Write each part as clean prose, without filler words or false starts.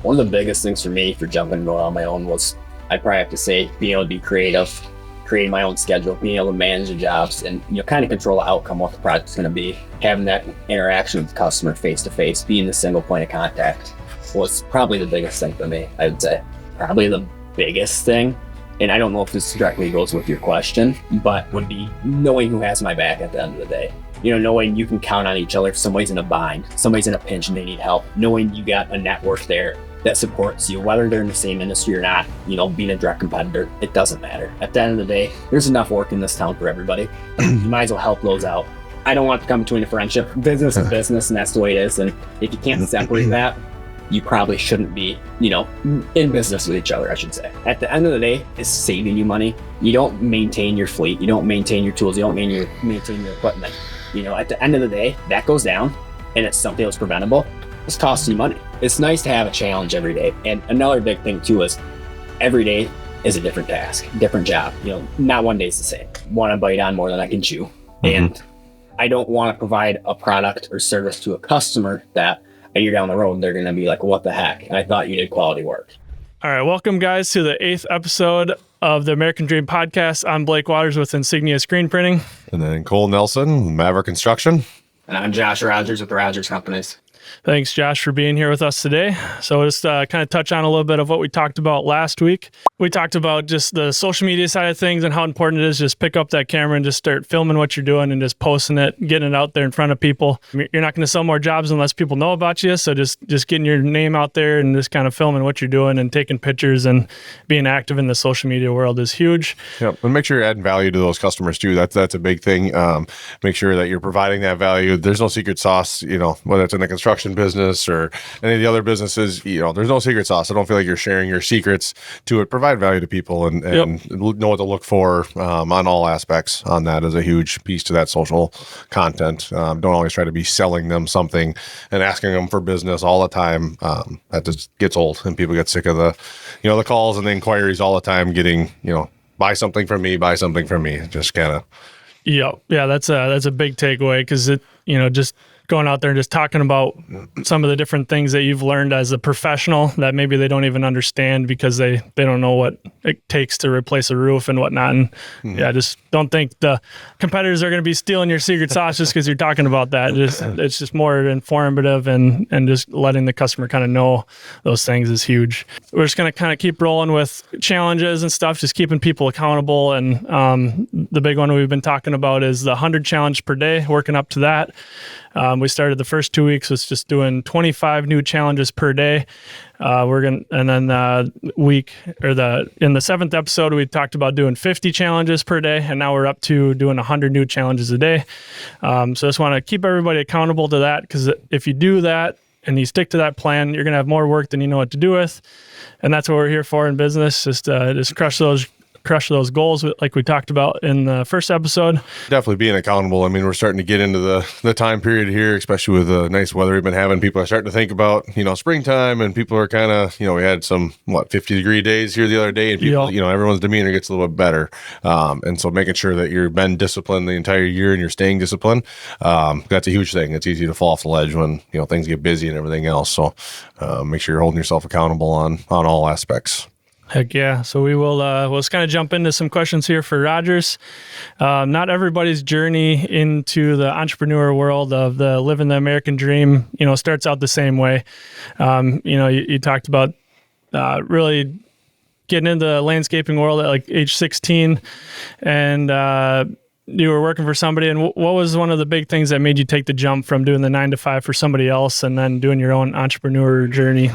One of the biggest things for me for jumping and going on my own was, I'd probably have to say, being able to be creative, creating my own schedule, being able to manage the jobs, and kind of control the outcome, what the project's going to be. Having that interaction with the customer face to face, being the single point of contact was probably the biggest thing for me. I would say probably the biggest thing, and I don't know if this directly goes with your question, but would be knowing who has my back at the end of the day. Knowing you can count on each other if somebody's in a bind, somebody's in a pinch and they need help, knowing you got a network there that supports you, whether they're in the same industry or not. Being a direct competitor, it doesn't matter. At the end of the day, there's enough work in this town for everybody. You might as well help those out. I don't want to come between a friendship. Business is business, and that's the way it is. And if you can't separate that, you probably shouldn't be, in business with each other, I should say. At the end of the day, it's saving you money. You don't maintain your fleet. You don't maintain your tools. You don't maintain your equipment. At the end of the day, that goes down and it's something that's preventable. It's costing you money. It's nice to have a challenge every day. And another big thing too is every day is a different task, different job. Not one day's the same. Want to bite on more than I can chew. Mm-hmm. And I don't want to provide a product or service to a customer that a year down the road, they're going to be like, what the heck? And I thought you did quality work. All right. Welcome, guys, to the 8th episode of the American Dream Podcast. I'm Blake Waters with Insignia Screen Printing. And then Cole Nelson, Maverick Construction. And I'm Josh Rogers with the Rogers Companies. Thanks, Josh, for being here with us today. So just kind of touch on a little bit of what we talked about last week. We talked about just the social media side of things and how important it is just pick up that camera and just start filming what you're doing and just posting it, getting it out there in front of people. You're not going to sell more jobs unless people know about you. So just getting your name out there and just kind of filming what you're doing and taking pictures and being active in the social media world is huge. Yep. And make sure you're adding value to those customers too. That's a big thing. Make sure that you're providing that value. There's no secret sauce, whether it's in the construction business or any of the other businesses, there's no secret sauce. I don't feel like you're sharing your secrets to it. Provide value to people and know what to look for on all aspects on that is a huge piece to that social content. Don't always try to be selling them something and asking them for business all the time. That just gets old and people get sick of the calls and the inquiries all the time getting, buy something from me, just kind of. Yeah, that's a big takeaway because it, just going out there and just talking about some of the different things that you've learned as a professional that maybe they don't even understand because they don't know what it takes to replace a roof and whatnot. And just don't think the competitors are going to be stealing your secret sauce just because you're talking about that. It's just more informative and just letting the customer kind of know those things is huge. We're just going to kind of keep rolling with challenges and stuff, just keeping people accountable. And the big one we've been talking about is the 100 challenge per day, working up to that. We started the first 2 weeks with just doing 25 new challenges per day. In the 7th episode, we talked about doing 50 challenges per day, and now we're up to doing 100 new challenges a day. So I just want to keep everybody accountable to that, because if you do that and you stick to that plan, you're going to have more work than you know what to do with. And that's what we're here for in business, just crush those goals like we talked about in the first episode. Definitely being accountable. I mean, we're starting to get into the time period here, especially with the nice weather we've been having. People are starting to think about, springtime, and people are kind of, we had some, 50-degree days here the other day, and people, everyone's demeanor gets a little bit better. And so making sure that you're been disciplined the entire year and you're staying disciplined, that's a huge thing. It's easy to fall off the ledge when, things get busy and everything else. So make sure you're holding yourself accountable on all aspects. Heck yeah. So we'll just kind of jump into some questions here for Rogers. Not everybody's journey into the entrepreneur world of the living the American dream, starts out the same way. You talked about really getting into the landscaping world at like age 16 and you were working for somebody. And what was one of the big things that made you take the jump from doing the 9-to-5 for somebody else and then doing your own entrepreneur journey?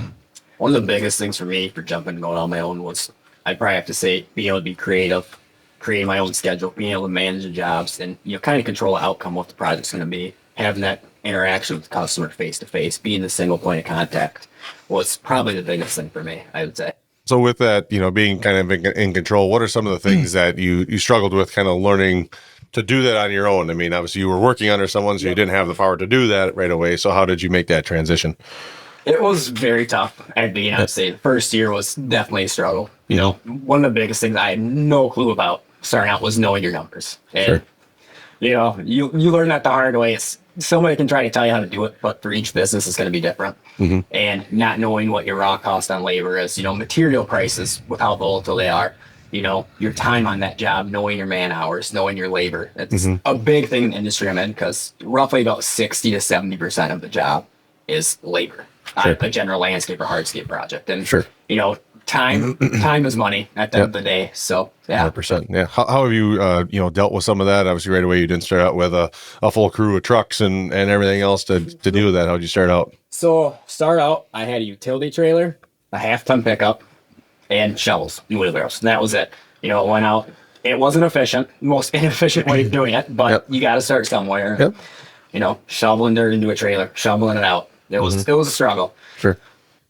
One of the biggest things for me for jumping and going on my own was, I'd probably have to say, being able to be creative, creating my own schedule, being able to manage the jobs, and kind of control the outcome, what the project's going to be. Having that interaction with the customer face to face, being the single point of contact was probably the biggest thing for me, I would say. So with that, being kind of in control, what are some of the things that you struggled with kind of learning to do that on your own? I mean, obviously you were working under someone, so you didn't have the power to do that right away. So how did you make that transition? It was very tough at the beginning. I'd say the first year was definitely a struggle. One of the biggest things I had no clue about starting out was knowing your numbers. And, Sure. You learn that the hard way. somebody can try to tell you how to do it, but for each business, it's going to be different. And not knowing what your raw cost on labor is, material prices with how volatile they are, your time on that job, knowing your man hours, knowing your labor. It's a big thing in the industry I'm in, because roughly about 60 to 70% of the job is labor on a general landscape or hardscape project. And, time is money at the end of the day. So, yeah. 100%. Yeah. How have you, dealt with some of that? Obviously, right away, you didn't start out with a full crew of trucks and everything else to do with that. How'd you start out? So, I had a utility trailer, a half-ton pickup, and shovels and wheelbarrows. And that was it. It went out. It wasn't efficient, most inefficient way of doing it, but you got to start somewhere. Shoveling dirt into a trailer, shoveling it out. It was a struggle. Sure.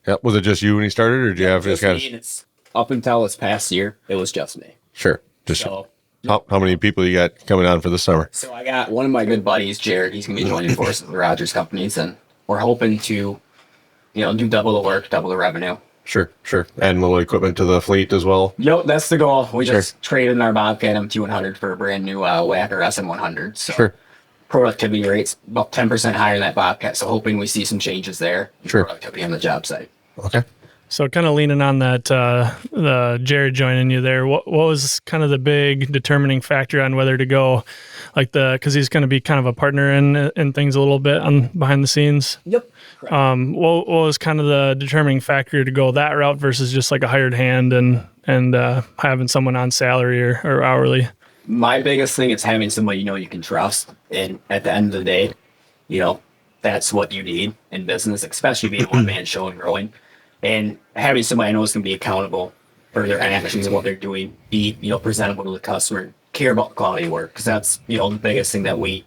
Yeah. Was it just you when you started, or did you have just me? It's up until this past year, it was just me. Sure. How many people you got coming on for this summer? So I got one of my good buddies, Jared. He's going to be joining forces with the Rogers companies, and we're hoping to, do double the work, double the revenue. Sure. And a little equipment to the fleet as well. Yep, that's the goal. We just traded in our Bobcat MT100 for a brand new Whacker SM100. So productivity rates about 10% higher than that Bobcat. So hoping we see some changes there in productivity on the job site. Okay. So kind of leaning on that, the Jared joining you there, what was kind of the big determining factor on whether to go because he's going to be kind of a partner in things a little bit on behind the scenes. Yep. What was kind of the determining factor to go that route versus just like a hired hand and having someone on salary or hourly? My biggest thing is having somebody you can trust. And at the end of the day, that's what you need in business, especially being one man show and growing. And having somebody I know is going to be accountable for their actions and what they're doing, be presentable to the customer, care about the quality of work, because that's the biggest thing that we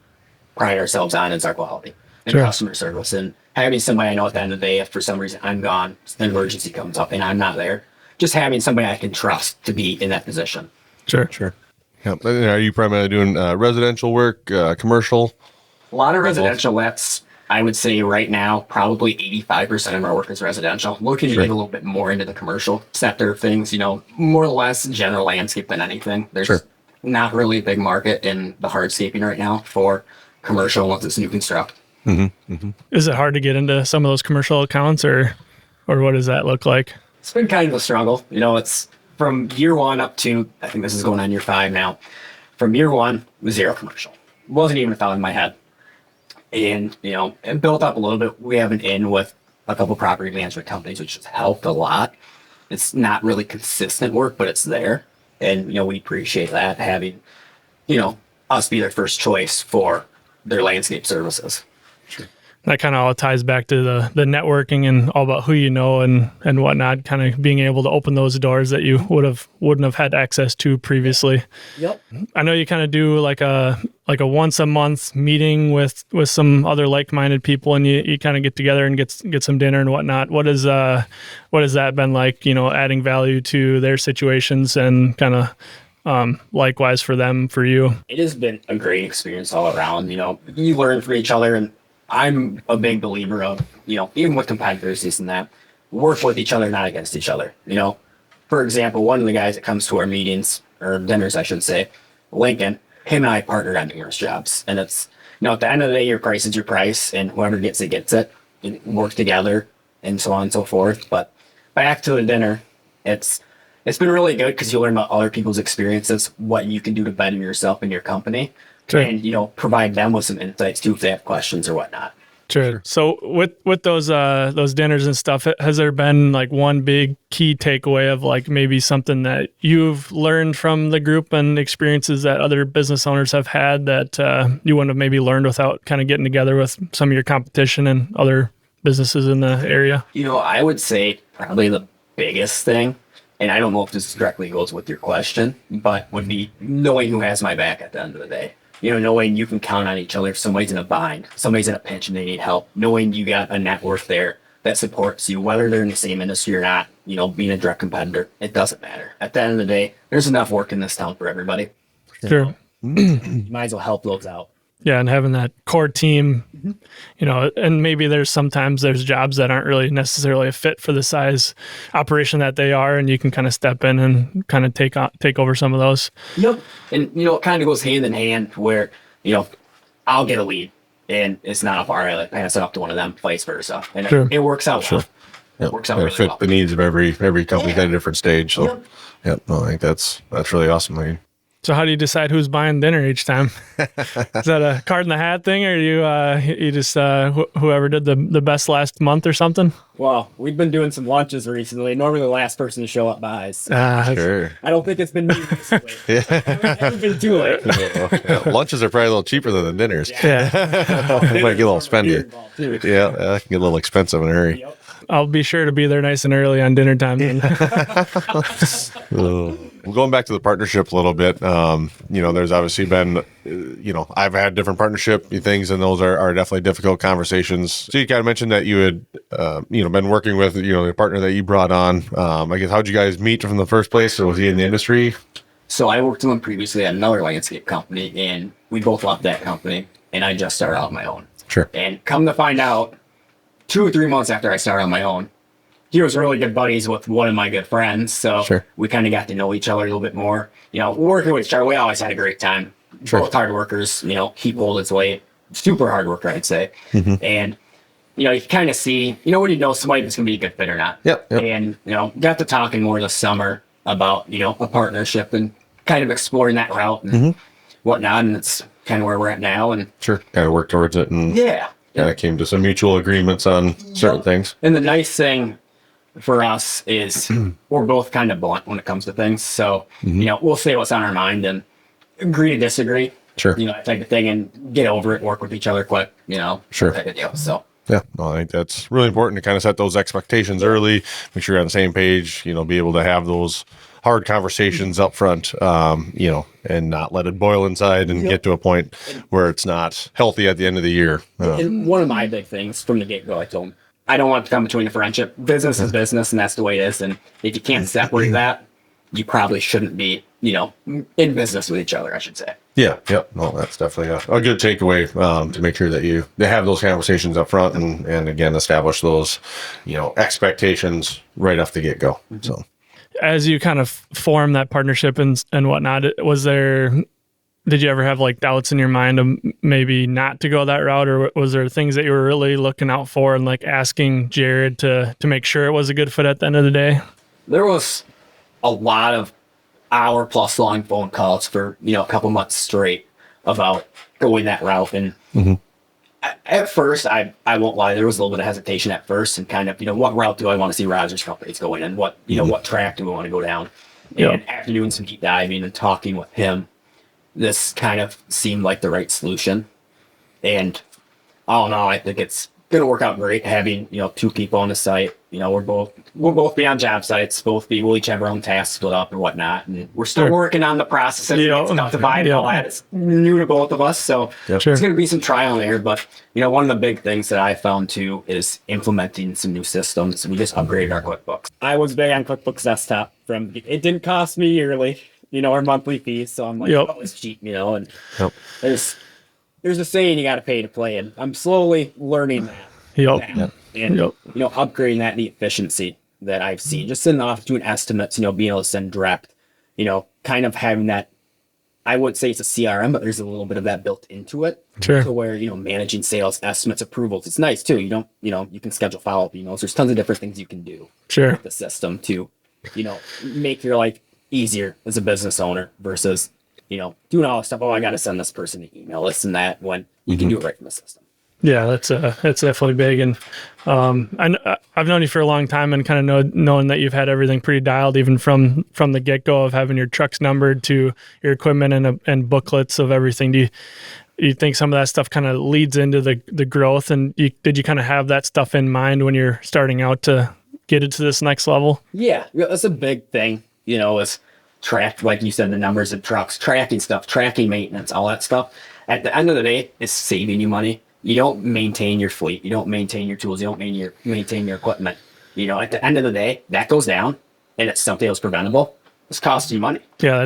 pride ourselves on is our quality and customer service. And having somebody I know at the end of the day, if for some reason I'm gone, an emergency comes up and I'm not there, just having somebody I can trust to be in that position. Sure. Yeah. Are you primarily doing residential work, commercial? A lot of residential. That's, I would say right now, probably 85% of our work is residential. Looking to get a little bit more into the commercial sector of things, more or less general landscape than anything. There's not really a big market in the hardscaping right now for commercial once it's new construct. Is it hard to get into some of those commercial accounts or what does that look like? It's been kind of a struggle. It's from year one up to, I think this is going on year 5 now. From year 1, zero commercial. Wasn't even a thought in my head. And, it built up a little bit. We have an in with a couple property management companies, which has helped a lot. It's not really consistent work, but it's there. And, we appreciate that, having, us be their first choice for their landscape services. That kind of all ties back to the networking and all about who you know and whatnot, kind of being able to open those doors that you wouldn't have had access to previously. Yep. I know you kind of do like a once a month meeting with some other like-minded people, and you kind of get together and get some dinner and whatnot. What has that been like? Adding value to their situations and kind of likewise for them, for you. It has been a great experience all around. You learn from each other, and I'm a big believer of, even with competitors, this and that, work with each other, not against each other. For example, one of the guys that comes to our meetings, or dinners, I should say, Lincoln, him and I partnered on numerous jobs. And it's, at the end of the day, your price is your price, and whoever gets it, and work together, and so on and so forth. But back to the dinner, it's been really good because you learn about other people's experiences, what you can do to better yourself and your company. Sure. And, provide them with some insights too if they have questions or whatnot. Sure. So with those dinners and stuff, has there been like one big key takeaway of like maybe something that you've learned from the group and experiences that other business owners have had that you wouldn't have maybe learned without kind of getting together with some of your competition and other businesses in the area? I would say probably the biggest thing, and I don't know if this directly goes with your question, but would be knowing who has my back at the end of the day. Knowing you can count on each other if somebody's in a bind, somebody's in a pinch and they need help, knowing you got a network there that supports you, whether they're in the same industry or not, being a direct competitor, it doesn't matter. At the end of the day, there's enough work in this town for everybody. Sure. You might as well help those out. Yeah, and having that core team, and maybe sometimes there's jobs that aren't really necessarily a fit for the size operation that they are, and you can kind of step in and kind of take over some of those. Yep. And, it kind of goes hand in hand where, I'll get a lead and it's not up our alley, pass it up to one of them, vice versa. And Sure. it works out well. Yep. It works out And really fit well. the needs of every company's at a different stage. So, Yep. yep. No, I think that's really awesome. I mean, So how do you decide who's buying dinner each time? Is that a card in the hat thing, or you just whoever did the best last month or something? Well, we've been doing some lunches recently. Normally the last person to show up buys. sure. I don't think it's been me recently. I haven't been too late. Yeah, lunches are probably a little cheaper than the dinners. Yeah, It might get a little spendy. Yeah, that can get a little expensive in a hurry. Yep. I'll be sure to be there nice and early on dinner time. Then. Going back to the partnership a little bit, there's obviously been, I've had different partnership things, and those are definitely difficult conversations. So you kind of mentioned that you had, been working with, the partner that you brought on. I guess, how'd you guys meet from the first place? Or was he in the industry? So I worked with him previously at another landscape company, and we both left that company, and I just started out on my own. Sure. And come to find out, 2 or 3 months after I started on my own, he was really good buddies with one of my good friends. So Sure. we kind of got to know each other a little bit more. Working with each other, we always had a great time. Sure. Both hard workers, he pulled his weight. Super hard worker, I'd say. And, you kind of see, when you know somebody that's going to be a good fit or not. Yep. And, got to talking more this summer about, a partnership and kind of exploring that route and whatnot. And it's kind of where we're at now. And Sure. Kind of work towards it, and yeah. kind of came to some mutual agreements on certain things. And the nice thing for us is we're both kind of blunt when it comes to things. So, we'll say what's on our mind and agree to disagree. Sure. That type of thing, and get over it, work with each other quick, Sure. type of deal. So, Yeah, no, I think that's really important to kind of set those expectations early, make sure you're on the same page, be able to have those hard conversations up front, and not let it boil inside and get to a point where it's not healthy at the end of the year. and one of my big things from the get-go, I told him, I don't want to come between a friendship. Business is business, and that's the way it is. And if you can't separate that, you probably shouldn't be, in business with each other, I should say. Yeah, no, that's definitely a good takeaway, to make sure that they have those conversations up front and again, establish those, expectations right off the get-go. So. As you kind of form that partnership and whatnot, did you ever have like doubts in your mind of maybe not to go that route, or was there things that you were really looking out for and like asking Jared to make sure it was a good fit at the end of the day? There was a lot of hour-plus long phone calls for, a couple months straight about going that route. And at first, I won't lie, there was a little bit of hesitation at first, and kind of, what route do I want to see Roger's companies going in? What, what track do we want to go down? And after doing some deep diving and talking with him, this kind of seemed like the right solution. And all in all, I think it's going to work out great having, 2 people on the site. We'll both be on job sites, we'll each have our own tasks split up and whatnot. And we're still working on the process of it's divided all that. It's new to both of us. So Sure. there's going to be some trial and error. But, one of the big things that I found too is implementing some new systems. We just upgraded our QuickBooks. I was big on QuickBooks Desktop. It didn't cost me yearly, our monthly fees. So I'm like, oh, it's cheap, and there's a saying you got to pay to play. And I'm slowly learning that. And upgrading that, the efficiency that I've seen, just sending off doing estimates, being able to send direct, kind of having that. I would say it's a CRM, but there's a little bit of that built into it. Sure. To where managing sales estimates, approvals, it's nice too. You can schedule follow-up emails. There's tons of different things you can do with the system to make your life easier as a business owner versus doing all this stuff. Oh, I got to send this person an email, this and that, when you can do it right from the system. Yeah, that's definitely big. And I've known you for a long time, and kind of knowing that you've had everything pretty dialed, even from the get-go of having your trucks numbered to your equipment and booklets of everything. Do you think some of that stuff kind of leads into the growth? And did you kind of have that stuff in mind when you're starting out to get it to this next level? Yeah, that's a big thing, is track, like you said, the numbers of trucks, tracking stuff, tracking maintenance, all that stuff. At the end of the day, it's saving you money. You don't maintain your fleet. You don't maintain your tools. You don't maintain your equipment. At the end of the day, that goes down, and it's something that's preventable. It's costing you money. Yeah,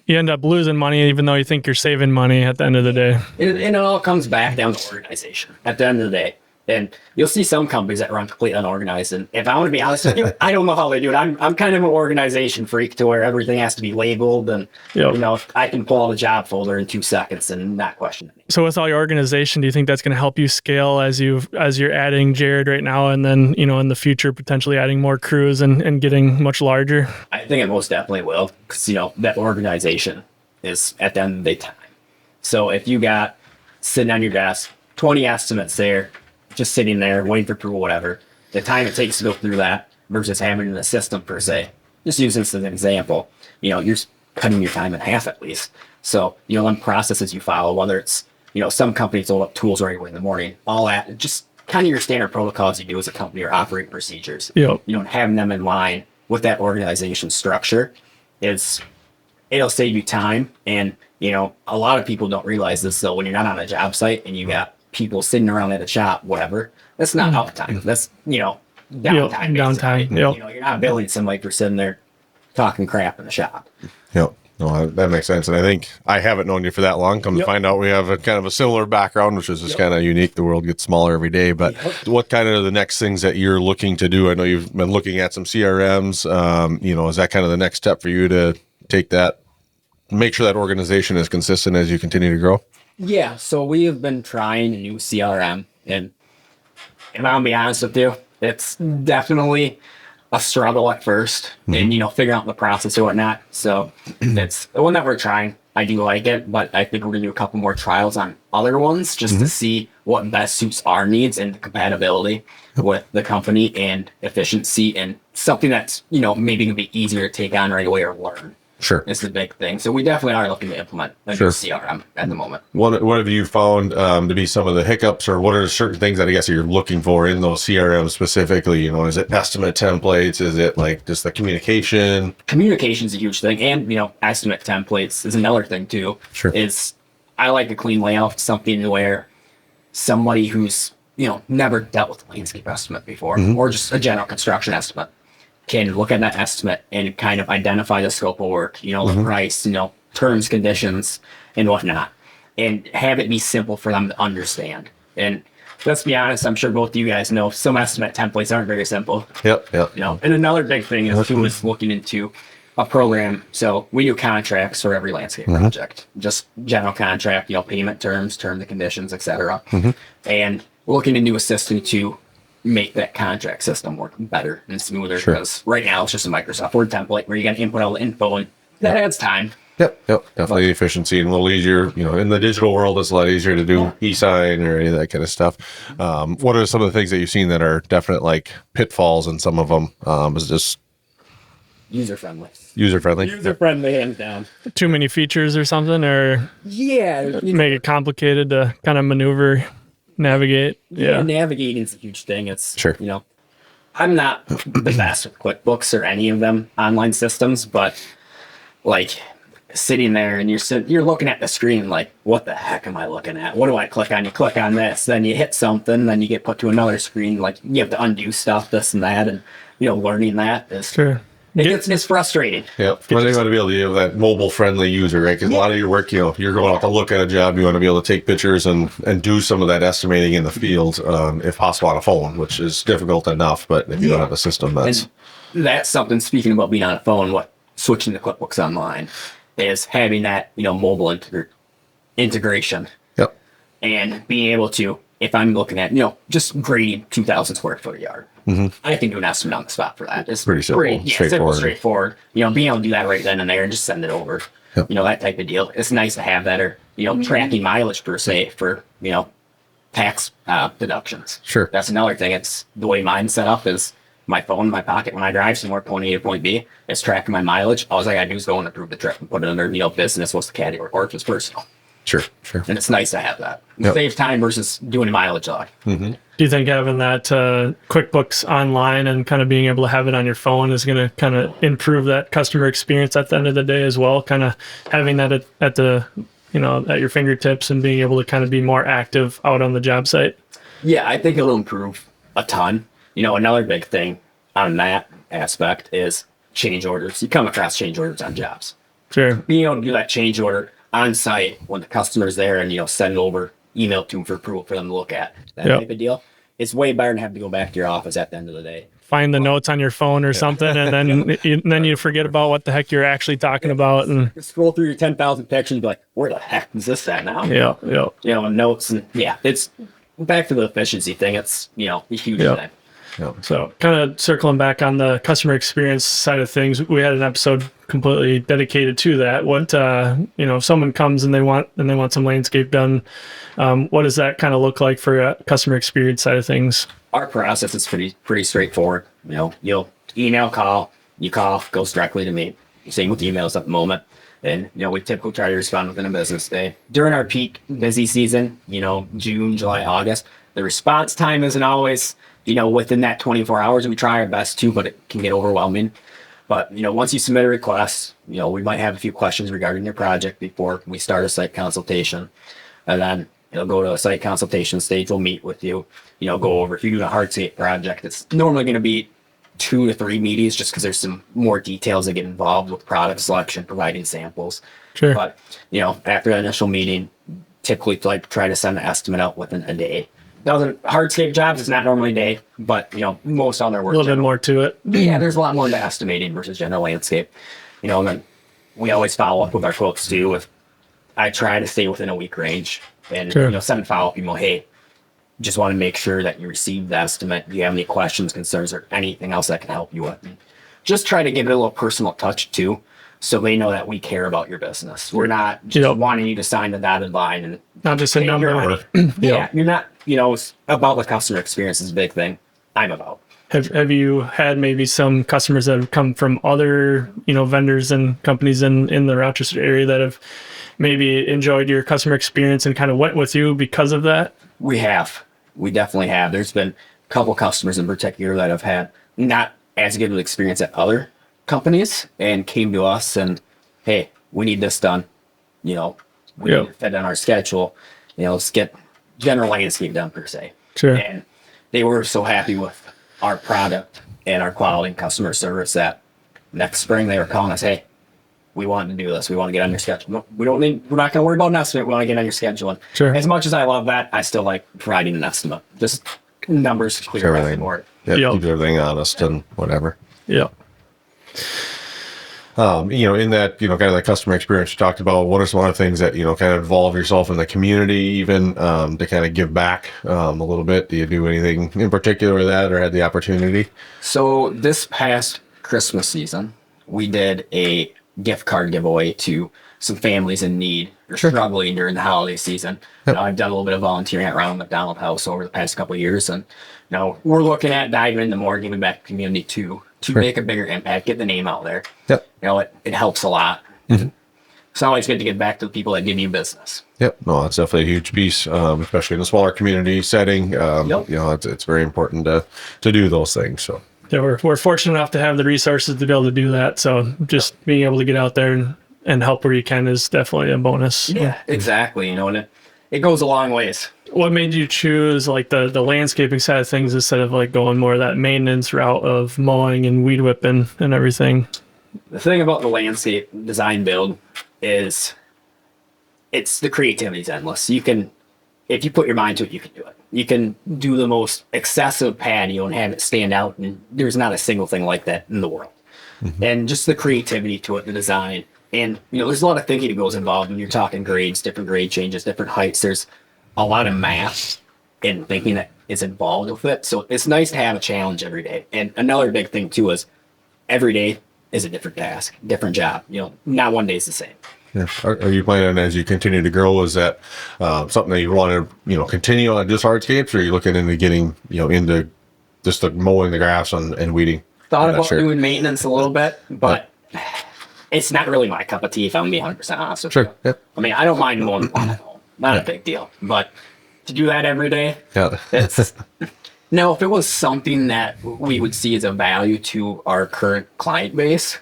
you end up losing money, even though you think you're saving money at the end of the day. And it all comes back down to organization. At the end of the day, And you'll see some companies that run completely unorganized. And if I want to be honest with you, I don't know how they do it. I'm kind of an organization freak to where everything has to be labeled. And, Yep. you know, I can pull out a job folder in 2 seconds and not question it. So with all your organization, do you think that's going to help you scale as you're adding Jared right now, and then, you know, in the future, potentially adding more crews and getting much larger? I think it most definitely will, because, you know, that organization is at the end of the day time. So if you got sitting on your desk, 20 estimates there, just sitting there waiting for approval, whatever, the time it takes to go through that versus having it in the system per se. Just use this as an example. You know, you're cutting your time in half at least. So, you know, on processes you follow, whether it's, you know, some companies load up tools right away in the morning, all that, just kind of your standard protocols you do as a company or operating procedures. Yep. You know, having them in line with that organization structure it'll save you time. And, you know, a lot of people don't realize this. So when you're not on a job site and you got people sitting around at a shop, whatever, that's not uptime. That's, you know, downtime. Downtime. Basically. Yep. You know, you're not billing somebody for sitting there talking crap in the shop. Yep. No, that makes sense. And I think I haven't known you for that long. Come to find out, we have a kind of a similar background, which is just kind of unique. The world gets smaller every day. But what kind of the next things that you're looking to do? I know you've been looking at some CRMs. You know, is that kind of the next step for you to take that, make sure that organization is consistent as you continue to grow? Yeah. So we have been trying a new CRM, and if I'm gonna be honest with you, it's definitely a struggle at first, and, you know, figuring out the process or whatnot. So it's the one that we're trying. I do like it, but I think we're gonna do a couple more trials on other ones just to see what best suits our needs and the compatibility with the company and efficiency, and something that's, you know, maybe gonna be easier to take on right away or learn. Sure. It's the big thing. So we definitely are looking to implement a new CRM at the moment. What have you found to be some of the hiccups, or what are certain things that I guess you're looking for in those CRMs specifically? You know, is it estimate templates? Is it like just the communication? Communication is a huge thing. And, you know, estimate templates is another thing too. Sure. Is I like a clean layout, something where somebody who's, you know, never dealt with a landscape estimate before, or just a general construction estimate, can look at that estimate and kind of identify the scope of work, you know, the price, you know, terms, conditions, and whatnot, and have it be simple for them to understand. And let's be honest, I'm sure both of you guys know some estimate templates aren't very simple. Yep. You know, and another big thing is too is looking into a program. So we do contracts for every landscape project, just general contract, you know, payment terms, and conditions, etc. And we're looking into a system to make that contract system work better and smoother, because right now it's just a Microsoft Word template where you got to input all the info, and that adds time. Yep. Definitely efficiency and a little easier. You know, in the digital world, it's a lot easier to do e-sign or any of that kind of stuff. What are some of the things that you've seen that are definite like pitfalls in some of them? Is just User friendly, hands down. Too many features or something, or Yeah, make it complicated to kind of maneuver, navigate. Yeah. navigating is a huge thing. It's Sure. You know, I'm not the best with QuickBooks or any of them online systems, but like sitting there and you're looking at the screen like, what the heck am I looking at? What do I click on? You click on this, then you hit something, then you get put to another screen. Like you have to undo stuff, this and that, and, you know, learning that is Sure. it's frustrating. Yep. But you want to be able to have that mobile friendly user, right? Because a lot of your work, you know, you're going out to look at a job, you want to be able to take pictures and do some of that estimating in the field, if possible on a phone, which is difficult enough. But if you don't have a system, And that's something, speaking about being on a phone, what switching to QuickBooks Online is having that, you know, mobile integration. Yep. And being able to, if I'm looking at, you know, just grading 2,000 square foot a yard, I can do an estimate on the spot for that. It's pretty simple, straightforward. You know, being able to do that right then and there and just send it over, you know, that type of deal. It's nice to have that, or, you know, tracking mileage per se for, you know, tax deductions. Sure. That's another thing. It's the way mine's set up is my phone in my pocket when I drive somewhere, point A to point B. It's tracking my mileage. All I gotta do is go and approve the trip and put it under, you know, business, what's the category, or if it's personal. Sure. And it's nice to have that. It Yep. saves time versus doing a mileage log. Do you think having that QuickBooks Online and kind of being able to have it on your phone is going to kind of improve that customer experience at the end of the day as well? Kind of having that at the, you know, at your fingertips and being able to kind of be more active out on the job site? Yeah, I think it'll improve a ton. You know, another big thing on that aspect is change orders. You come across change orders on jobs. Sure. Being able to do that change order on site when the customer's there and, you know, send over email to them for approval for them to look at, that Yep. type of deal, it's way better than having to go back to your office at the end of the day. Find the notes on your phone or something, and then you forget about what the heck you're actually talking about. And scroll through your 10,000 pictures and be like, where the heck is this at now? yeah. And notes, and it's back to the efficiency thing. It's, a huge thing. So kind of circling back on the customer experience side of things, we had an episode completely dedicated to that. What, if someone comes and they want some landscape done, what does that kind of look like for a customer experience side of things? Our process is pretty straightforward. You'll email, call, goes directly to me. Same with emails at the moment. And, we typically try to respond within a business day. During our peak busy season, June, July, August, the response time isn't always, within that 24 hours. We try our best to, but it can get overwhelming. But, once you submit a request, we might have a few questions regarding your project before we start a site consultation. And then go to a site consultation stage. We'll meet with you, go over, if you're doing a hardscape project, it's normally going to be 2 to 3 meetings just because there's some more details that get involved with product selection, providing samples. Sure. But, after the initial meeting, typically try to send an estimate out within a day. Now, the hardscape jobs is not normally a day, but, most on their work. A little bit more to it. Yeah, there's a lot more to estimating versus general landscape. And then we always follow up with our quotes too. I try to stay within a week range and, Sure. Send a follow-up email. Hey, just want to make sure that you received the estimate. Do you have any questions, concerns, or anything else that can help you with? And just try to give it a little personal touch too, so they know that we care about your business. We're not just wanting you to sign the dotted line and Not just a number. Yeah, you're not, it's about the customer experience is a big thing I'm about. Have you had maybe some customers that have come from other, vendors and companies in the Rochester area that have maybe enjoyed your customer experience and kind of went with you because of that? We definitely have. There's been a couple customers in particular that have had not as good of an experience at other companies and came to us and, hey, we need this done. We need to fit on our schedule. Let's get general landscape done per se. Sure. And they were so happy with our product and our quality and customer service that next spring they were calling us, hey, we want to do this. We want to get on your schedule. No, we're not going to worry about an estimate. We want to get on your schedule. And Sure. as much as I love that, I still like providing an estimate. Just numbers clear. Everything. Keep everything honest and whatever. Yeah. In that, kind of that customer experience you talked about, what are some other things that, kind of involve yourself in the community, even to kind of give back a little bit? Do you do anything in particular with that or had the opportunity? So this past Christmas season, we did a gift card giveaway to some families in need or struggling during the holiday season. I've done a little bit of volunteering at Ronald McDonald House over the past couple of years. And we're looking at diving into more giving back to the community too, to make a bigger impact, get the name out there. Yep. It helps a lot. Mm-hmm. It's always good to give back to the people that give you business. Yep. No, that's definitely a huge piece, especially in a smaller community setting. It's very important to do those things. So Yeah, we're fortunate enough to have the resources to be able to do that. So just being able to get out there and help where you can is definitely a bonus. Yeah, exactly. And it goes a long ways. What made you choose like the landscaping side of things instead of like going more that maintenance route of mowing and weed whipping and everything? The thing about the landscape design build is the creativity is endless. You can, if you put your mind to it, you can do it. You can do the most excessive patio and have it stand out, and there's not a single thing like that in the world. Mm-hmm. And just the creativity to it, the design. And, there's a lot of thinking that goes involved when you're talking grades, different grade changes, different heights. There's a lot of math and thinking that is involved with it. So it's nice to have a challenge every day. And another big thing, too, is every day is a different task, different job. Not one day is the same. Yeah. Are you planning as you continue to grow? Is that something that you want to, continue on just hardscapes, or are you looking into getting, into just the mowing the grass and weeding? Thought about doing maintenance a little bit, but it's not really my cup of tea, if I'm being 100% honest with you. Yep. I mean, I don't mind mowing the lawn at home. Not a big deal. But to do that every day, it's... Now, if it was something that we would see as a value to our current client base,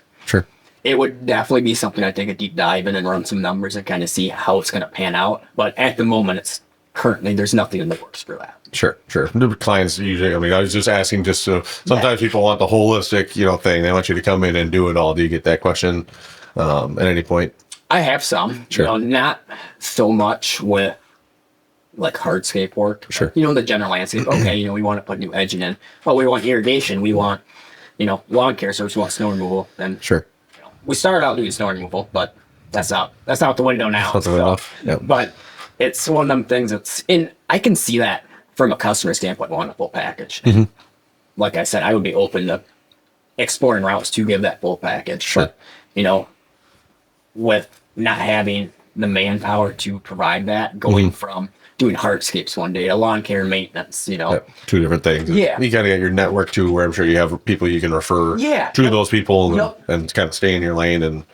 it would definitely be something I'd take a deep dive in and run some numbers and kind of see how it's going to pan out. But at the moment, there's nothing in the works for that. Sure. The clients usually, I was just asking just so sometimes people want the holistic, thing. They want you to come in and do it all. Do you get that question at any point? I have some, not so much with like hardscape work. Sure. The general landscape. Okay, we want to put new edging in. Oh, we want irrigation. We want, lawn care service. We want snow removal. Then Sure. we started out doing snow removal, but that's out the window now. That's enough. Yep. But it's one of them things I can see that from a customer standpoint, wanting a full package. Mm-hmm. Like I said, I would be open to exploring routes to give that full package. Sure. But, with not having the manpower to provide that, going from doing hardscapes one day to lawn care maintenance, Yep. Two different things. Yeah. You gotta get your network too, where I'm sure you have people you can refer to those people and kind of stay in your lane and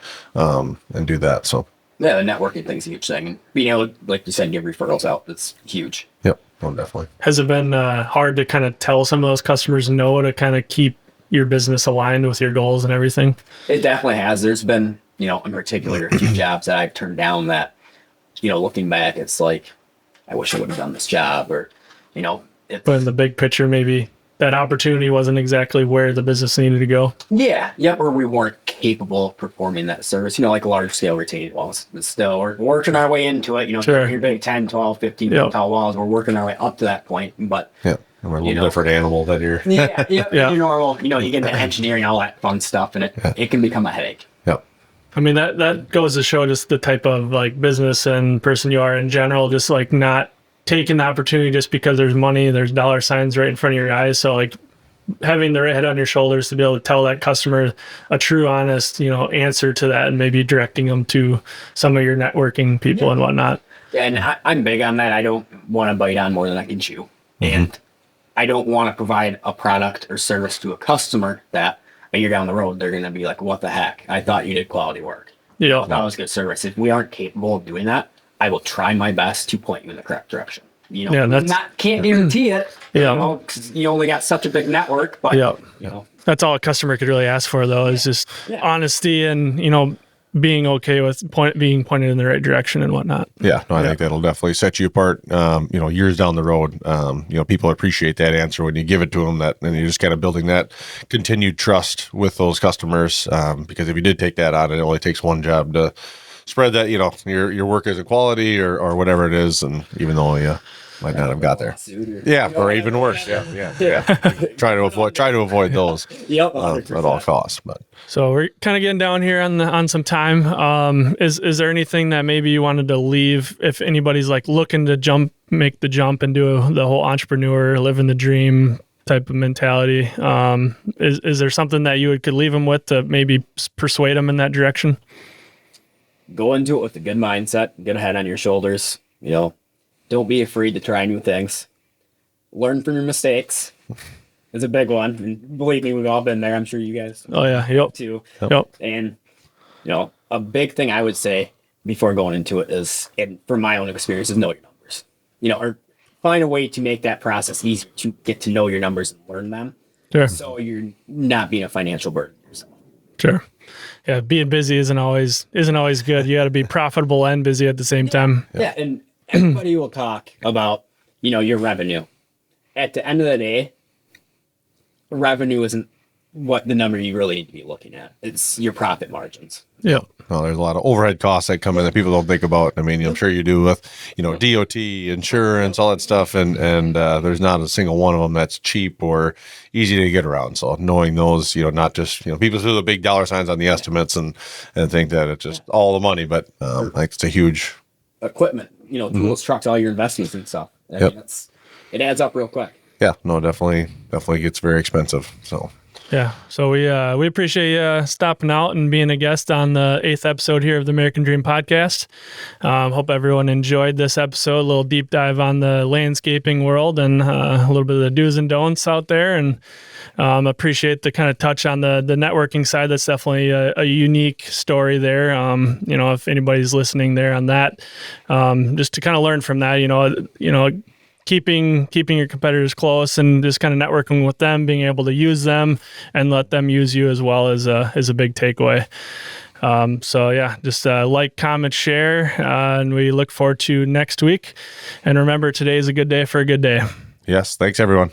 do that. So yeah, the networking thing's a huge thing. And being able to, like you said, give referrals out, that's huge. yep. Oh, definitely. Has it been hard to kind of tell some of those customers no to kind of keep your business aligned with your goals and everything? It definitely has. There's been, in particular, a few jobs that I've turned down that, looking back, it's like, I wish I would have done this job, or, But in the big picture, maybe that opportunity wasn't exactly where the business needed to go. yeah, or we weren't capable of performing that service, like large scale retaining walls. But still, we're working our way into it, Sure. Your big 10, 12, 15 foot tall walls, we're working our way up to that point. But Yeah. We're a little different animal than you're. yeah, your normal, you get into engineering, all that fun stuff, and it can become a headache. Yep. I mean, that goes to show just the type of like business and person you are in general, just like not taking the opportunity just because there's money, there's dollar signs right in front of your eyes. So like having the right head on your shoulders to be able to tell that customer a true, honest, answer to that, and maybe directing them to some of your networking people and whatnot. Yeah, and I'm big on that. I don't want to bite on more than I can chew. And I don't want to provide a product or service to a customer that a year down the road, they're going to be like, what the heck? I thought you did quality work. Yeah. I thought it was good service. If we aren't capable of doing that, I will try my best to point you in the correct direction. Can't guarantee it. Yeah. 'Cause you only got such a big network, but That's all a customer could really ask for, though, is just honesty and, being okay with being pointed in the right direction and whatnot. Yeah, no, I think that'll definitely set you apart. Years down the road, people appreciate that answer when you give it to them. And you're just kind of building that continued trust with those customers. Because if you did take that on, it only takes one job to spread that. Your work is a quality or whatever it is, and even though you might not have got there, or even worse, try to avoid those. At all costs, but. So we're kind of getting down here on some time. Is there anything that maybe you wanted to leave if anybody's like looking to make the jump and do the whole entrepreneur, living the dream type of mentality? Is there something that you could leave them with to maybe persuade them in that direction? Go into it with a good mindset, good head on your shoulders. Don't be afraid to try new things. Learn from your mistakes. Is a big one. And believe me, we've all been there. I'm sure you guys too. Yep. And, a big thing I would say before going into it is, and from my own experience, is know your numbers. Or find a way to make that process easy to get to know your numbers and learn them. Sure. So you're not being a financial burden to yourself. Sure. Yeah, being busy isn't always good. You got to be profitable and busy at the same time. Yeah, and everybody will talk about, your revenue. At the end of the day, revenue isn't what the number you really need to be looking at. It's your profit margins. Yeah. Well, there's a lot of overhead costs that come in that people don't think about. I mean, I'm sure you do with, DOT, insurance, all that stuff. And there's not a single one of them that's cheap or easy to get around. So knowing those, not just, people throw the big dollar signs on the estimates and think that it's just all the money, but I think it's a huge equipment, tools, trucks, all your investments and stuff. I mean, it adds up real quick. Yeah, no, definitely gets very expensive. So. Yeah. So we appreciate you stopping out and being a guest on the 8th episode here of the American Dream Podcast. Hope everyone enjoyed this episode, a little deep dive on the landscaping world and a little bit of the do's and don'ts out there. And appreciate the kind of touch on the networking side. That's definitely a unique story there. If anybody's listening there on that, just to kind of learn from that, keeping your competitors close and just kind of networking with them, being able to use them and let them use you as well is a big takeaway. Just like, comment, share, and we look forward to next week. And remember, today is a good day for a good day. Yes. Thanks, everyone.